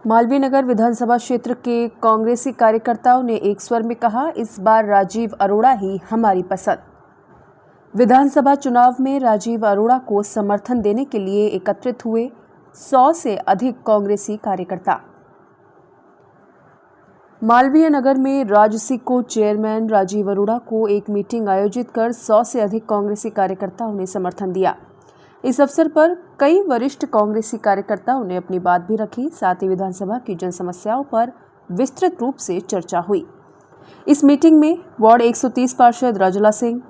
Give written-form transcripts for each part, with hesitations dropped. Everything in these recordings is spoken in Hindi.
मालवीय नगर विधानसभा क्षेत्र के कांग्रेसी कार्यकर्ताओं ने एक स्वर में कहा, इस बार राजीव अरोड़ा ही हमारी पसंद। विधानसभा चुनाव में राजीव अरोड़ा को समर्थन देने के लिए एकत्रित हुए 100 से अधिक कांग्रेसी कार्यकर्ता। मालवीय नगर में राजसिको चेयरमैन राजीव अरोड़ा को एक मीटिंग आयोजित कर 100 से अधिक कांग्रेसी कार्यकर्ताओं ने समर्थन दिया। इस अवसर पर कई वरिष्ठ कांग्रेसी कार्यकर्ताओं ने अपनी बात भी रखी। साथ ही विधानसभा की जन समस्याओं पर विस्तृत रूप से चर्चा हुई। इस मीटिंग में वार्ड 130 पार्षद राजूला सिंह,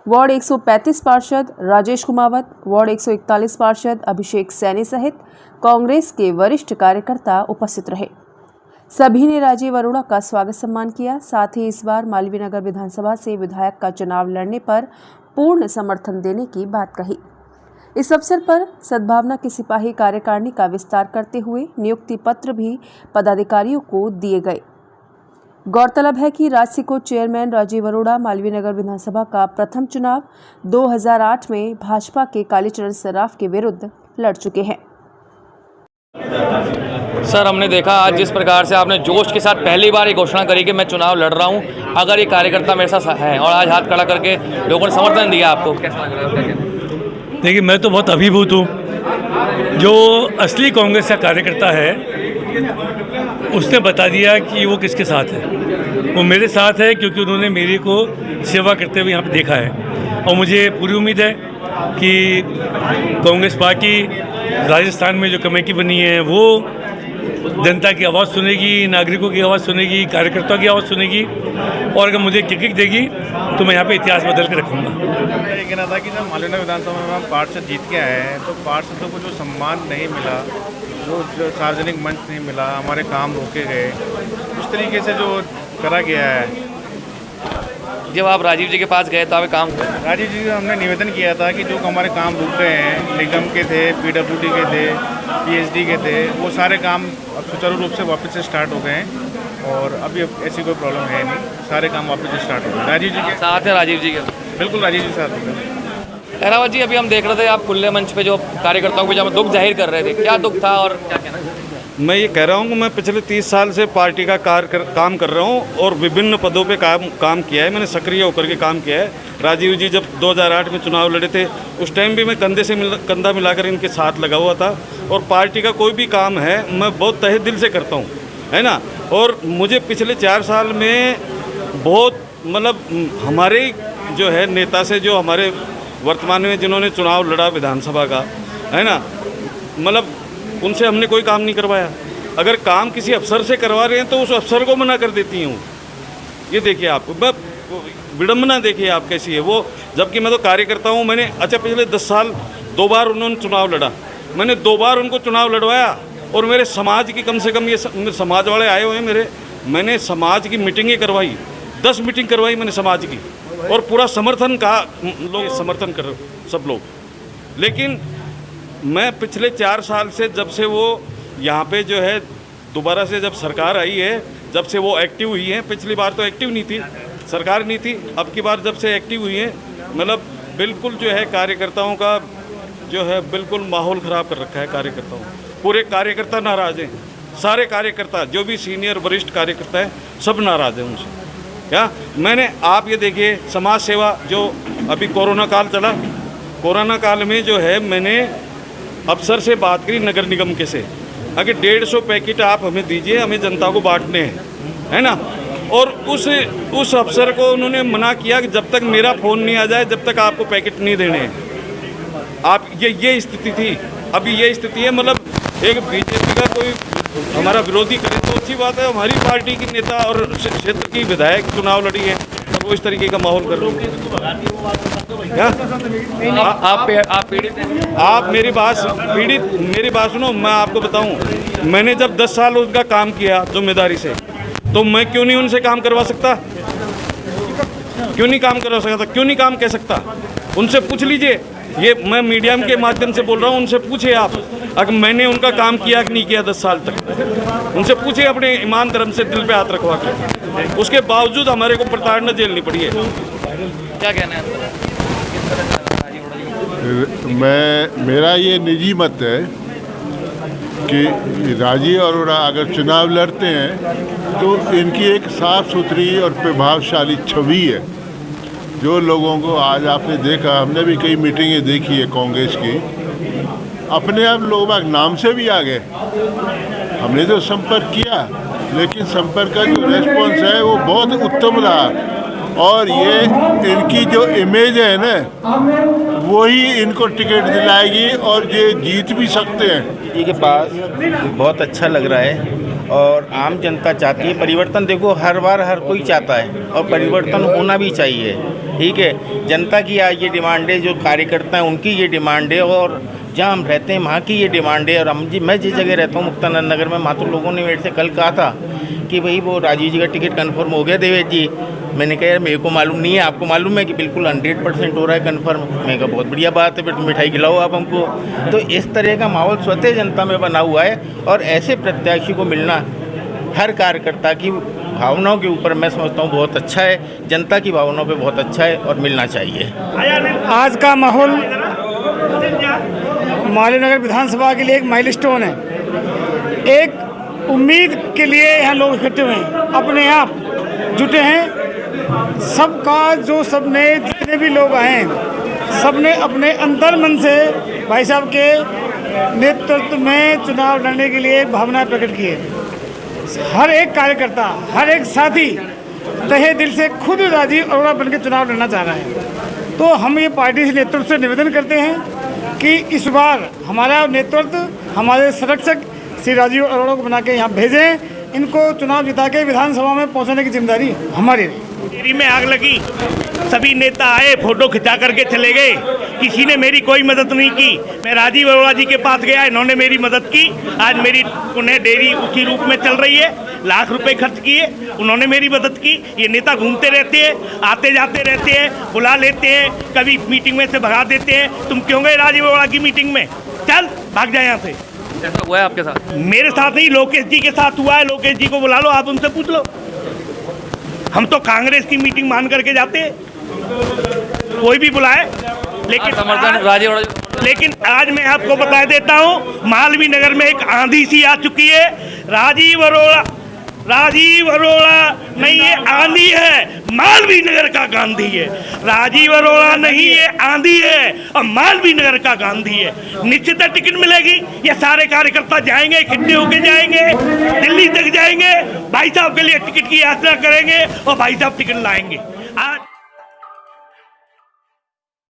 वार्ड 135 पार्षद राजेश कुमावत, वार्ड 141 पार्षद अभिषेक सैनी सहित कांग्रेस के वरिष्ठ कार्यकर्ता उपस्थित रहे। सभी ने राजीव अरोड़ा का स्वागत सम्मान किया। साथ ही इस बार मालवीय नगर विधानसभा से विधायक का चुनाव लड़ने पर पूर्ण समर्थन देने की बात कही। इस अवसर पर सद्भावना की सिपाही कार्यकारिणी का विस्तार करते हुए नियुक्ति पत्र भी पदाधिकारियों को दिए गए। गौरतलब है कि राजसिको चेयरमैन राजीव अरोड़ा मालवीय नगर विधानसभा का प्रथम चुनाव 2008 में भाजपा के कालीचरण सराफ के विरुद्ध लड़ चुके हैं। सर, हमने देखा आज जिस प्रकार से आपने जोश के साथ पहली बार ये घोषणा करी कि मैं चुनाव लड़ रहा हूँ, अगर ये कार्यकर्ता मेरे साथ है और आज हाथ खड़ा करके लोगों ने समर्थन दिया आपको, कैसा लग रहा है? देखिए, मैं तो बहुत अभिभूत हूँ। जो असली कांग्रेस का कार्यकर्ता है उसने बता दिया कि वो किसके साथ है। वो मेरे साथ है क्योंकि उन्होंने मेरी को सेवा करते हुए यहाँ पे देखा है और मुझे पूरी उम्मीद है कि कांग्रेस पार्टी राजस्थान में जो कमेटी बनी है वो जनता की आवाज़ सुनेगी, नागरिकों की आवाज़ सुनेगी, कार्यकर्ताओं की आवाज़ सुनेगी और अगर मुझे टिकट देगी तो मैं यहाँ पे इतिहास बदल के रखूँगा। ये कहना था कि जब मालवीय नगर विधानसभा में हम पार्षद जीत के आए हैं तो पार्षदों को जो सम्मान नहीं मिला, जो सार्वजनिक मंच नहीं मिला, हमारे काम रोके गए, उस तरीके से जो करा गया है। जब आप राजीव जी के पास गए तो आप काम राजीव जी का हमने निवेदन किया था कि जो हमारे काम रुक गए हैं, निगम के थे, PWD के थे, PSD के थे, वो सारे काम अब सुचारू रूप से वापस से स्टार्ट हो गए हैं और अभी ऐसी कोई प्रॉब्लम है नहीं, सारे काम वापस से स्टार्ट हो गए। राजीव जी के साथ है, राजीव जी के बिल्कुल राजीव जी साथ हैं। अहरावत जी, अभी हम देख रहे थे आप खुले मंच पे जो कार्यकर्ताओं को जब दुख जाहिर कर रहे थे, क्या दुख था और क्या कहना? मैं ये कह रहा हूँ कि मैं पिछले 30 साल से पार्टी का काम कर रहा हूँ और विभिन्न पदों पे काम किया है। मैंने सक्रिय होकर के काम किया है। राजीव जी जब 2008 में चुनाव लड़े थे उस टाइम भी मैं कंधे से कंधा मिलाकर इनके साथ लगा हुआ था और पार्टी का कोई भी काम है मैं बहुत तहे दिल से करता हूँ, है ना। और मुझे पिछले 4 साल में बहुत हमारे जो है नेता से, जो हमारे वर्तमान में जिन्होंने चुनाव लड़ा विधानसभा का, है ना, उनसे हमने कोई काम नहीं करवाया। अगर काम किसी अफसर से करवा रहे हैं तो उस अफसर को मना कर देती हूँ। ये देखिए आप, विडम्बना देखिए आप कैसी है वो, जबकि मैं तो कार्यकर्ता हूँ। मैंने पिछले 10 साल 2 बार उन्होंने चुनाव लड़ा, मैंने 2 बार उनको चुनाव लड़वाया और मेरे समाज की कम से कम ये समाज वाले आए हुए हैं मैंने समाज की मीटिंगें करवाई, 10 मीटिंग करवाई मैंने समाज की और पूरा समर्थन का लोग समर्थन कर सब लोग। लेकिन मैं पिछले 4 साल से जब से वो यहाँ पे जो है दोबारा से जब सरकार आई है, जब से वो एक्टिव हुई है, पिछली बार तो एक्टिव नहीं थी, सरकार नहीं थी, अब की बार जब से एक्टिव हुई है, बिल्कुल जो है कार्यकर्ताओं का जो है बिल्कुल माहौल ख़राब कर रखा है। कार्यकर्ताओं, पूरे कार्यकर्ता नाराज़ हैं, सारे कार्यकर्ता जो भी सीनियर वरिष्ठ कार्यकर्ता हैं सब नाराज़ हैं उनसे। क्या मैंने, आप ये देखिए, समाज सेवा जो अभी कोरोना काल चला, कोरोना काल में जो है मैंने अफसर से बात करी नगर निगम के से, अगर 150 पैकेट आप हमें दीजिए, हमें जनता को बांटने हैं, है ना। और उस अफसर को उन्होंने मना किया कि जब तक मेरा फ़ोन नहीं आ जाए जब तक आपको पैकेट नहीं देने हैं। आप ये स्थिति थी। अभी ये स्थिति है, एक बीजेपी का कोई हमारा विरोधी करे तो अच्छी बात है, हमारी पार्टी की नेता और क्षेत्र की विधायक चुनाव लड़ी है और वो इस तरीके का माहौल कर रहे हैं। आप मेरी बात सुनो, मैं आपको बताऊं, मैंने जब 10 साल उनका काम किया जिम्मेदारी से, तो मैं क्यों नहीं उनसे काम करवा सकता? क्यों नहीं काम करवा सकता? क्यों नहीं काम कह सकता? उनसे पूछ लीजिए। ये मैं मीडिया के माध्यम से बोल रहा हूँ, उनसे पूछिए आप, अगर मैंने उनका काम किया कि नहीं किया 10 साल तक, उनसे पूछिए अपने ईमान धर्म से दिल पे हाथ रखवा कर। उसके बावजूद हमारे को प्रताड़ना झेलनी पड़ी है। क्या कहना है? मेरा ये निजी मत है कि राजीव अरोड़ा अगर चुनाव लड़ते हैं तो इनकी एक साफ सुथरी और प्रभावशाली छवि है। जो लोगों को आज आपने देखा, हमने भी कई मीटिंगें देखी है कांग्रेस की, अपने आप लोग नाम से भी आ गए। हमने तो संपर्क किया, लेकिन संपर्क का जो रेस्पॉन्स है वो बहुत उत्तम रहा। और ये इनकी जो इमेज है ना, वही इनको टिकट दिलाएगी और ये जीत भी सकते हैं। जी के पास बहुत अच्छा लग रहा है और आम जनता चाहती है परिवर्तन। देखो हर बार हर कोई चाहता है और परिवर्तन होना भी चाहिए, ठीक है। जनता की आज ये डिमांड है, जो कार्यकर्ता हैं उनकी ये डिमांड है और जहाँ हम रहते हैं वहाँ की ये डिमांड है। और मैं जिस जगह रहता हूँ मुक्तानंद नगर में, मात्र लोगों ने मेरे से कल कहा था कि भाई वो राजीव जी का टिकट कन्फर्म हो गया देवेश जी। मैंने कहा यार मेरे को मालूम नहीं है, आपको मालूम है कि बिल्कुल 100% हो रहा है कन्फर्म। मैं कहा बहुत बढ़िया बात है, फिर तो मिठाई खिलाओ आप हमको। तो इस तरह का माहौल स्वतः जनता में बना हुआ है और ऐसे प्रत्याशी को मिलना हर कार्यकर्ता की भावनाओं के ऊपर मैं समझता हूँ बहुत अच्छा है, जनता की भावनाओं पे बहुत अच्छा है और मिलना चाहिए। आज का माहौल मालेनगर विधानसभा के लिए एक माइलस्टोन है। एक उम्मीद के लिए यहाँ लोग इकट्ठे हुए हैं, अपने आप जुटे हैं। सबका जो सबने जितने भी लोग आए हैं, सबने अपने अंतर मन से भाई साहब के नेतृत्व में चुनाव लड़ने के लिए भावनाएं प्रकट की है। हर एक कार्यकर्ता, हर एक साथी तहे दिल से खुद राजीव अरोड़ा बन के चुनाव लड़ना चाह रहा है। तो हम ये पार्टी से नेतृत्व से निवेदन करते हैं कि इस बार हमारा नेतृत्व, हमारे संरक्षक श्री राजीव अरोड़ा को बना के यहाँ भेजें। इनको चुनाव जिता के विधानसभा में पहुँचाने की जिम्मेदारी हमारी है। डेयरी में आग लगी, सभी नेता आए, फोटो खिंचा करके चले गए, किसी ने मेरी कोई मदद नहीं की। मैं राजीव अरोड़ा जी के पास गया, इन्होंने मेरी मदद की। आज मेरी उन्हें डेयरी उसी रूप में चल रही है। लाख रुपए खर्च किए, उन्होंने मेरी मदद की। ये नेता घूमते रहते हैं, आते जाते रहते हैं, बुला लेते हैं, कभी मीटिंग में से भगा देते हैं। तुम क्यों गए राजीव अरोड़ा की मीटिंग में? चल भाग जाए यहाँ से। ऐसा हुआ है आपके साथ? मेरे साथ नहीं, लोकेश जी के साथ हुआ है। लोकेश जी को बुला लो, आप उनसे पूछ लो। हम तो कांग्रेस की मीटिंग मान करके जाते हैं, कोई भी बुलाए, लेकिन समर्थन राजीव अरोड़ा। लेकिन आज मैं आपको बता देता हूँ, मालवीय नगर में एक आंधी सी आ चुकी है। राजीव अरोड़ा नहीं, ये आंधी है, मालवीय नगर का गांधी है। राजीव अरोड़ा नहीं, ये आंधी है और मालवीय नगर का गांधी है। निश्चित टिकट मिलेगी। ये सारे कार्यकर्ता जाएंगे, इकट्ठे होके जाएंगे, दिल्ली तक जाएंगे, भाई साहब के लिए टिकट की यात्रा करेंगे और भाई साहब टिकट लाएंगे।